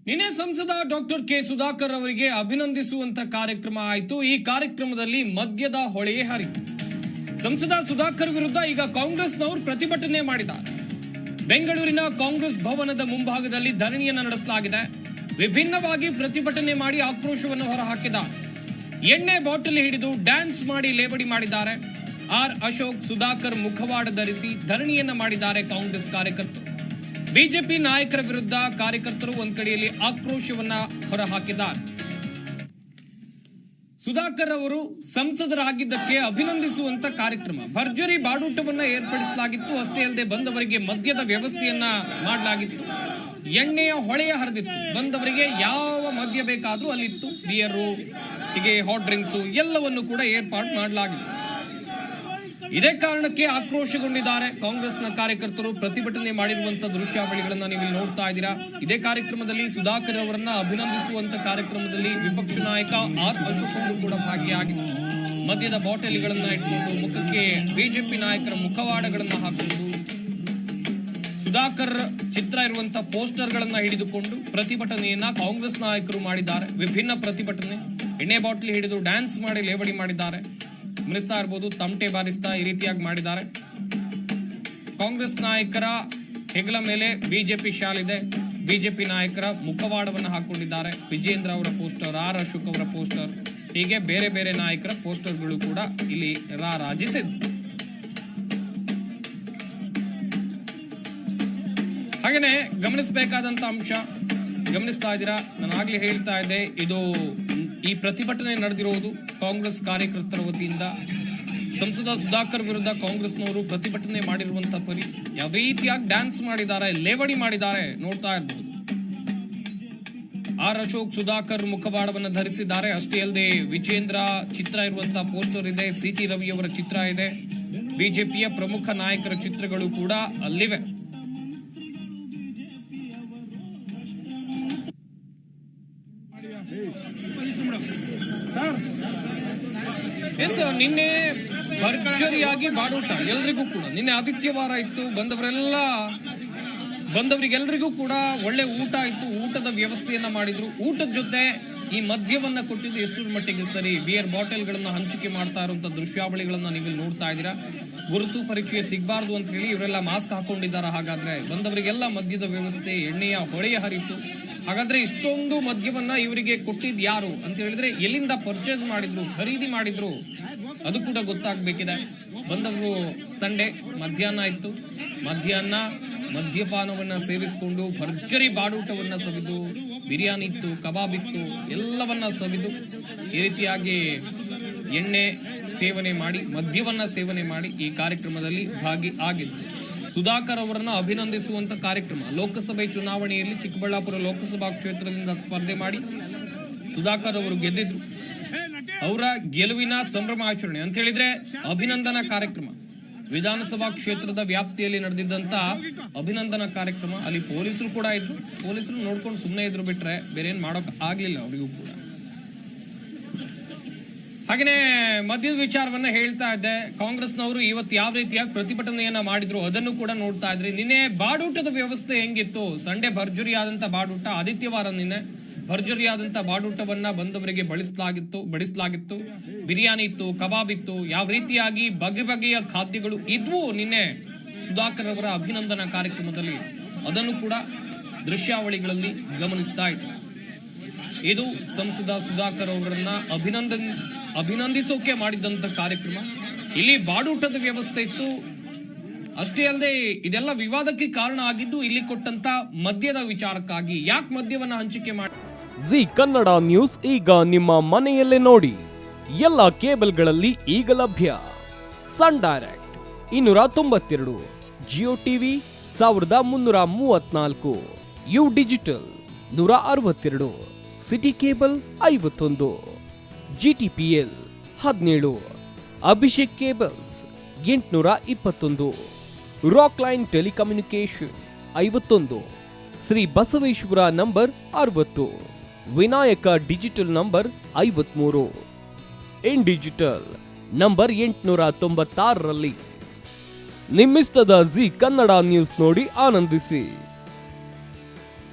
ನಿನ್ನೆ ಸಂಸದ doctor K Sudhakar ಅವರಿಗೆ ಅಭಿನಂದಿಸುವಂತ ಕಾರ್ಯಕ್ರಮ ಆಯಿತು. ಈ ಕಾರ್ಯಕ್ರಮದಲ್ಲಿ ಮದ್ಯದ ಹೊಳೆಯೇ ಹರಿತು. ಸಂಸದ ಸುಧಾಕರ್ ವಿರುದ್ಧ ಈಗ ಕಾಂಗ್ರೆಸ್ನವರು ಪ್ರತಿಭಟನೆ ಮಾಡಿದ್ದಾರೆ. ಬೆಂಗಳೂರಿನ ಕಾಂಗ್ರೆಸ್ ಭವನದ ಮುಂಭಾಗದಲ್ಲಿ ಧರಣಿಯನ್ನು ನಡೆಸಲಾಗಿದೆ. ವಿಭಿನ್ನವಾಗಿ ಪ್ರತಿಭಟನೆ ಮಾಡಿ ಆಕ್ರೋಶವನ್ನು ಹೊರಹಾಕಿದ್ದಾರೆ. ಎಣ್ಣೆ ಬಾಟಲ್ ಹಿಡಿದು ಡ್ಯಾನ್ಸ್ ಮಾಡಿ ಲೇವಡಿ ಮಾಡಿದ್ದಾರೆ. ಆರ್ ಅಶೋಕ್ ಸುಧಾಕರ್ ಮುಖವಾಡ ಧರಿಸಿ ಧರಣಿಯನ್ನ ಮಾಡಿದ್ದಾರೆ ಕಾಂಗ್ರೆಸ್ ಕಾರ್ಯಕರ್ತರು. ಬಿಜೆಪಿ ನಾಯಕರ ವಿರುದ್ಧ ಕಾರ್ಯಕರ್ತರು ಒಂದ್ ಕಡೆಯಲ್ಲಿ ಆಕ್ರೋಶವನ್ನ ಹೊರಹಾಕಿದ್ದಾರೆ. ಸುಧಾಕರ್ ಅವರು ಸಂಸದರಾಗಿದ್ದಕ್ಕೆ ಅಭಿನಂದಿಸುವಂತ ಕಾರ್ಯಕ್ರಮ, ಭರ್ಜರಿ ಬಾಡೂಟವನ್ನ ಏರ್ಪಡಿಸಲಾಗಿತ್ತು. ಅಷ್ಟೇ ಅಲ್ಲದೆ ಬಂದವರಿಗೆ ಮದ್ಯದ ವ್ಯವಸ್ಥೆಯನ್ನ ಮಾಡಲಾಗಿತ್ತು. ಎಣ್ಣೆಯ ಹೊಳೆಯ ಹರಿದಿತ್ತು. ಬಂದವರಿಗೆ ಯಾವ ಮದ್ಯ ಬೇಕಾದ್ರೂ ಅಲ್ಲಿತ್ತು. ಬಿಯರು, ಹೀಗೆ ಹಾಟ್ ಡ್ರಿಂಕ್ಸ್ ಎಲ್ಲವನ್ನು ಕೂಡ ಏರ್ಪಾಡು ಮಾಡಲಾಗಿತ್ತು. ಇದೇ ಕಾರಣಕ್ಕೆ ಆಕ್ರೋಶಗೊಂಡಿದ್ದಾರೆ ಕಾಂಗ್ರೆಸ್ನ ಕಾರ್ಯಕರ್ತರು. ಪ್ರತಿಭಟನೆ ಮಾಡಿರುವಂತಹ ದೃಶ್ಯಾವಳಿಗಳನ್ನ ನೀವು ನೋಡ್ತಾ ಇದ್ದೀರಾ. ಇದೇ ಕಾರ್ಯಕ್ರಮದಲ್ಲಿ ಸುಧಾಕರ್ ಅವರನ್ನ ಅಭಿನಂದಿಸುವಂತ ಕಾರ್ಯಕ್ರಮದಲ್ಲಿ ವಿಪಕ್ಷ ನಾಯಕ ಆರ್ ಅಶೋಕ್ ಅವರು ಕೂಡ ಭಾಗಿಯಾಗಿದ್ದರು. ಮದ್ಯದ ಬಾಟಲಿಗಳನ್ನ ಇಟ್ಕೊಂಡು ಮುಖಕ್ಕೆ ಬಿಜೆಪಿ ನಾಯಕರ ಮುಖವಾಡಗಳನ್ನ ಹಾಕೊಂಡು ಸುಧಾಕರ್ ಚಿತ್ರ ಇರುವಂತಹ ಪೋಸ್ಟರ್ ಗಳನ್ನ ಹಿಡಿದುಕೊಂಡು ಪ್ರತಿಭಟನೆಯನ್ನ ಕಾಂಗ್ರೆಸ್ ನಾಯಕರು ಮಾಡಿದ್ದಾರೆ. ವಿಭಿನ್ನ ಪ್ರತಿಭಟನೆ, ಎಣ್ಣೆ ಬಾಟಲಿ ಹಿಡಿದು ಡ್ಯಾನ್ಸ್ ಮಾಡಿ ಲೇವಡಿ ಮಾಡಿದ್ದಾರೆ. ಗಮನಿಸ್ತಾ ಇರಬಹುದು, ತಮಟೆ ಬಾರಿಸ್ತಾ ಈ ರೀತಿಯಾಗಿ ಮಾಡಿದ್ದಾರೆ. ಕಾಂಗ್ರೆಸ್ ನಾಯಕರ ಹೆಗಲ ಮೇಲೆ ಬಿಜೆಪಿ ಶಾಲ್ ಇದೆ. ಬಿಜೆಪಿ ನಾಯಕರ ಮುಖವಾಡವನ್ನು ಹಾಕೊಂಡಿದ್ದಾರೆ. ವಿಜೇಂದ್ರ ಅವರ ಪೋಸ್ಟರ್, ಆರ್ ಅಶೋಕ್ ಅವರ ಪೋಸ್ಟರ್, ಹೀಗೆ ಬೇರೆ ಬೇರೆ ನಾಯಕರ ಪೋಸ್ಟರ್ಗಳು ಕೂಡ ಇಲ್ಲಿ ರಾರಾಜಿಸಿದ್ದು. ಹಾಗೇನೆ ಗಮನಿಸಬೇಕಾದಂತ ಅಂಶ ಗಮನಿಸ್ತಾ ಇದ್ದೀರಾ. ನಾನು ಆಗ್ಲೇ ಹೇಳ್ತಾ ಇದ್ದೆ, ಇದು ಈ ಪ್ರತಿಭಟನೆ ನಡೆದಿರುವುದು ಕಾಂಗ್ರೆಸ್ ಕಾರ್ಯಕರ್ತರ ವತಿಯಿಂದ. ಸಂಸದ ಸುಧಾಕರ್ ವಿರುದ್ಧ ಕಾಂಗ್ರೆಸ್ನವರು ಪ್ರತಿಭಟನೆ ಮಾಡಿರುವಂತ ಪರಿ ಯಾವ ರೀತಿಯಾಗಿ ಡ್ಯಾನ್ಸ್ ಮಾಡಿದ್ದಾರೆ, ಲೇವಡಿ ಮಾಡಿದ್ದಾರೆ ನೋಡ್ತಾ ಇರಬಹುದು. ಆರ್ ಅಶೋಕ್ ಸುಧಾಕರ್ ಮುಖವಾಡವನ್ನು ಧರಿಸಿದ್ದಾರೆ. ಅಷ್ಟೇ ಅಲ್ಲದೆ ವಿಜೇಂದ್ರ ಚಿತ್ರ ಇರುವಂತಹ ಪೋಸ್ಟರ್ ಇದೆ. ಸಿಟಿ ರವಿ ಅವರ ಚಿತ್ರ ಇದೆ. ಬಿಜೆಪಿಯ ಪ್ರಮುಖ ನಾಯಕರ ಚಿತ್ರಗಳು ಕೂಡ ಅಲ್ಲಿವೆ. ನಿನ್ನೆ ಭರ್ಜರಿಯಾಗಿ ಬಾಡೂಟ ಎಲ್ರಿಗೂ ಕೂಡ. ನಿನ್ನೆ ಆದಿತ್ಯವಾರ ಇತ್ತು. ಬಂದವರಿಗೆಲ್ಲರಿಗೂ ಕೂಡ ಒಳ್ಳೆ ಊಟ ಇತ್ತು. ಊಟದ ವ್ಯವಸ್ಥೆಯನ್ನ ಮಾಡಿದ್ರು. ಊಟದ ಜೊತೆ ಈ ಮದ್ಯವನ್ನ ಕೊಟ್ಟಿದ್ದು ಎಷ್ಟರ ಮಟ್ಟಿಗೆ ಸರಿ. ಬಿಯರ್ ಬಾಟಲ್ ಗಳನ್ನ ಹಂಚಿಕೆ ಮಾಡ್ತಾ ಇರುವಂತ ದೃಶ್ಯಾವಳಿಗಳನ್ನ ನೀವು ನೋಡ್ತಾ ಇದ್ದೀರಾ. ಗುರುತು ಪರೀಕ್ಷೆ ಸಿಗಬಾರ್ದು ಅಂತ ಹೇಳಿ ಇವರೆಲ್ಲ ಮಾಸ್ಕ್ ಹಾಕೊಂಡಿದ್ದಾರೆ. ಹಾಗಾದ್ರೆ ಬಂದವರಿಗೆಲ್ಲ ಮದ್ಯದ ವ್ಯವಸ್ಥೆ, ಎಣ್ಣೆಯ ಹೊಳೆಯ ಹರಿತು. ಹಾಗಾದ್ರೆ ಇಷ್ಟೊಂದು ಮದ್ಯವನ್ನ ಇವರಿಗೆ ಕೊಟ್ಟಿದ್ ಯಾರು ಅಂತ ಹೇಳಿದ್ರೆ, ಎಲ್ಲಿಂದ ಪರ್ಚೇಸ್ ಮಾಡಿದ್ರು, ಖರೀದಿ ಮಾಡಿದ್ರು, ಅದು ಕೂಡ ಗೊತ್ತಾಗ್ಬೇಕಿದೆ. ಬಂದವರು ಸಂಡೇ ಮಧ್ಯಾಹ್ನ ಇತ್ತು. ಮಧ್ಯಾಹ್ನ ಮದ್ಯಪಾನವನ್ನ ಸೇವಿಸಿಕೊಂಡು ಭರ್ಜರಿ ಬಾಡೂಟವನ್ನ ಸವಿದು, ಬಿರಿಯಾನಿ ಇತ್ತು, ಕಬಾಬ್ ಇತ್ತು, ಎಲ್ಲವನ್ನ ಸವಿದು ಈ ರೀತಿಯಾಗಿ ಎಣ್ಣೆ ಸೇವನೆ ಮಾಡಿ, ಮದ್ಯವನ್ನ ಸೇವನೆ ಮಾಡಿ ಈ ಕಾರ್ಯಕ್ರಮದಲ್ಲಿ ಭಾಗಿಯಾಗಿದ್ರು. ಸುಧಾಕರ್ ಅವರನ್ನ ಅಭಿನಂದಿಸುವಂತ ಕಾರ್ಯಕ್ರಮ. ಲೋಕಸಭೆ ಚುನಾವಣೆಯಲ್ಲಿ ಚಿಕ್ಕಬಳ್ಳಾಪುರ ಲೋಕಸಭಾ ಕ್ಷೇತ್ರದಿಂದ ಸ್ಪರ್ಧೆ ಮಾಡಿ ಸುಧಾಕರ್ ಅವರು ಗೆದ್ದಿದ್ರು. ಅವರ ಗೆಲುವಿನ ಸಂಭ್ರಮಾಚರಣೆ ಅಂತ ಹೇಳಿದ್ರೆ ಅಭಿನಂದನಾ ಕಾರ್ಯಕ್ರಮ. ವಿಧಾನಸಭಾ ಕ್ಷೇತ್ರದ ವ್ಯಾಪ್ತಿಯಲ್ಲಿ ನಡೆದಿದ್ದಂತ ಅಭಿನಂದನಾ ಕಾರ್ಯಕ್ರಮ. ಅಲ್ಲಿ ಪೊಲೀಸರು ಕೂಡ ಇದ್ರು. ಪೊಲೀಸರು ನೋಡ್ಕೊಂಡು ಸುಮ್ಮನೆ ಇದ್ರು, ಬಿಟ್ರೆ ಬೇರೆ ಏನ್ ಮಾಡೋಕ್ ಆಗ್ಲಿಲ್ಲ ಅವರಿಗೂ ಕೂಡ. ಹಾಗೇನೆ ಮದ್ಯದ ವಿಚಾರವನ್ನ ಹೇಳ್ತಾ ಇದ್ದೆ. ಕಾಂಗ್ರೆಸ್ನವರು ಇವತ್ತು ಯಾವ ರೀತಿಯಾಗಿ ಪ್ರತಿಭಟನೆಯನ್ನ ಮಾಡಿದ್ರು ಅದನ್ನು ಕೂಡ ನೋಡ್ತಾ ಇದ್ರಿ. ನಿನ್ನೆ ಬಾಡೂಟದ ವ್ಯವಸ್ಥೆ ಹೆಂಗಿತ್ತು? ಸಂಡೇ ಭರ್ಜರಿ ಆದಂತ ಬಾಡೂಟ, ಆದಿತ್ಯವಾರ ನಿನ್ನೆ ಭರ್ಜರಿ ಆದಂತ ಬಾಡೂಟವನ್ನ ಬಂದವರಿಗೆ ಬಡಿಸಲಾಗಿತ್ತು. ಬಿರಿಯಾನಿ ಇತ್ತು, ಕಬಾಬ್ ಇತ್ತು, ಯಾವ ರೀತಿಯಾಗಿ ಬಗೆ ಬಗೆಯ ಖಾದ್ಯಗಳು ಇದ್ವು ನಿನ್ನೆ ಸುಧಾಕರ್ ಅವರ ಅಭಿನಂದನಾ ಕಾರ್ಯಕ್ರಮದಲ್ಲಿ. ಅದನ್ನು ಕೂಡ ದೃಶ್ಯಾವಳಿಗಳಲ್ಲಿ ಗಮನಿಸ್ತಾ ಇತ್ತು. ಇದು ಸಂಸದ ಸುಧಾಕರ್ ಅವರನ್ನ ಅಭಿನಂದಿಸೋಕೆ ಮಾಡಿದಂತ ಕಾರ್ಯಕ್ರಮ. ಇಲ್ಲಿ ಬಾಡೂಟದ ವ್ಯವಸ್ಥೆ ಇತ್ತು. ಅಷ್ಟೇ ಅಲ್ಲದೆ ಇದೆಲ್ಲ ವಿವಾದಕ್ಕೆ ಕಾರಣ ಆಗಿದ್ದು ಇಲ್ಲಿ ಕೊಟ್ಟಂತ ಮದ್ಯದ ವಿಚಾರಕ್ಕಾಗಿ. ಯಾಕೆ ಮದ್ಯವನ್ನ ಹಂಚಿಕೆ ಮಾಡಿ? ಜಿ ಕನ್ನಡ ನ್ಯೂಸ್ ಈಗ ನಿಮ್ಮ ಮನೆಯಲ್ಲೇ ನೋಡಿ. ಎಲ್ಲ ಕೇಬಲ್ಗಳಲ್ಲಿ ಈಗ ಲಭ್ಯ. Sun Direct 292, Jio TV 1334, U digital 162, city cable 51, GTPL 17, Abhishek cables 821, Rockline telecommunication 51, Shri Basaveshwara number 60, Vinayaka digital number 53, in digital number 896ರಲ್ಲಿ. ನಿಮ್ಮಿಸ್ತದ ಜಿ ಕನ್ನಡ ನ್ಯೂಸ್ ನೋಡಿ ಆನಂದಿಸಿ.